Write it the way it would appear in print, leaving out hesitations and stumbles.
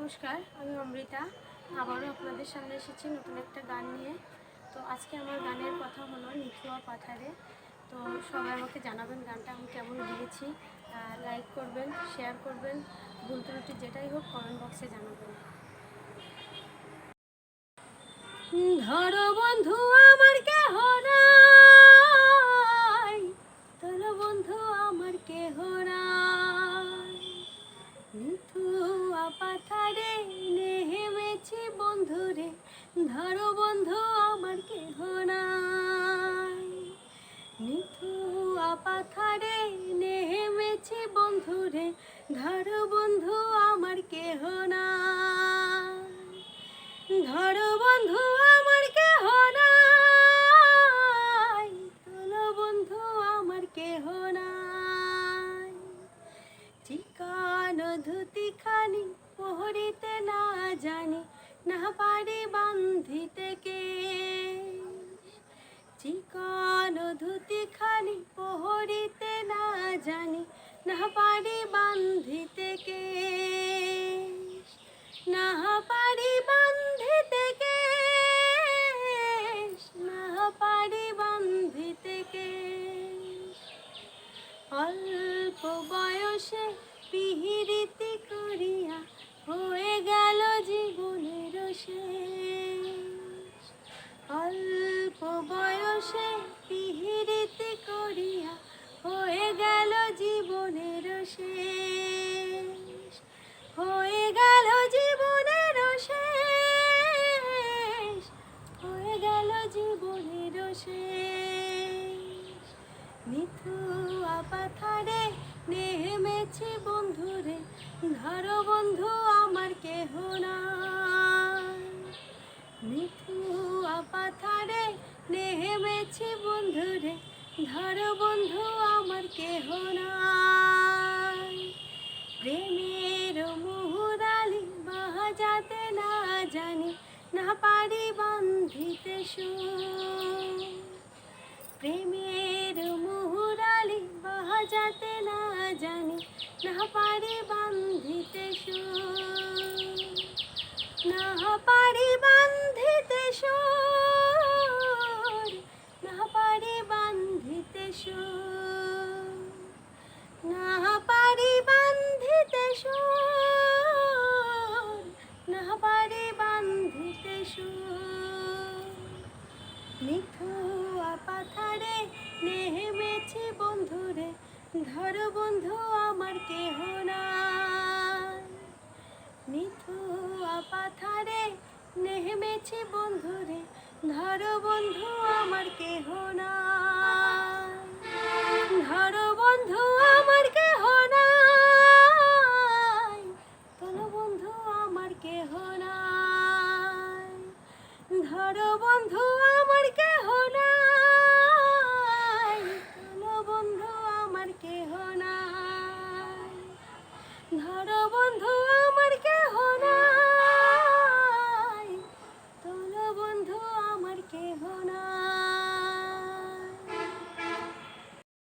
নমস্কার, আমি অমৃতা। আবারও আপনাদের সামনে এসেছি নতুন একটা গান নিয়ে। তো আজকে আমার গানের কথা হলো নিথুয়া পাথারে। তো সবাই আমাকে জানাবেন গানটা আমি কেমন গিয়েছি, লাইক করবেন, শেয়ার করবেন, ভুল ত্রুটি যেটাই হোক কমেন্ট বক্সে জানাবেন। ধরো বন্ধু আমার কেহ নাই, ধরো বন্ধু আমার কেহ নাই, নিথুয়া পাথারে নেমেছি বন্ধুরে, ধরো বন্ধু আমার কেহ নাই, নিথুয়া পাথারে নেমেছি বন্ধুরে, ধরো বন্ধু আমার কেহ নাই, ধরো বন্ধু আমার কেহ নাই, তোলো বন্ধু আমার কেহ নাই, চিকন ধুতি খানি পহরিতে না জানি, না পারি বান্ধিতে কেশ, চিকন ধুতি খানি পহরিতে না জানি, না পারি বান্ধিতে কেশ, না পারি বান্ধিতে কেশ, না পারি বান্ধিতে কেশ, অল্প বয়সে পিহিরিতি করিয়া হয়ে গেল জীবনের শেষ, অল্প বয়সে পিহিরিতি করিয়া হয়ে গেল জীবনের শেষ, হয়ে গেল জীবনের শেষ, হয়ে গেল জীবনের শেষ, নিথুয়া পাথারে নেমেছি বন্ধুরে, ধরো বন্ধু আমার কেহ নাই, নিথুয়া পাথারে নেমেছি বন্ধুরে, ধরো বন্ধু আমার কেহ নাই, প্রেমের মুহুরালি বাজাতে না জানি, না পারি বান্ধিতে সুর, প্রেমের মুহুরালি বাজাতে না জানি, না পারি বান্ধিতে সুর, না পারি বান্ধিতে সুর, না পারি বান্ধিতে সুর, না পারি বান্ধিতে সুর, না পারি বান্ধিতে সুর, নিথুয়া পাথারে নেমেছি বন্ধুরে, ধরো বন্ধু আমার কেহ নাই, নিথুয়া পাথারে নেমেছি বন্ধুরে, ধরো বন্ধু আমার কেহ নাই, ধরো বন্ধু আমার কেহ নাই, তোলো বন্ধু আমার কেহ নাই, ধরো বন্ধু আমার কেহ নাই, তোলো বন্ধু আমার কেহ নাই, ধরো বন্ধু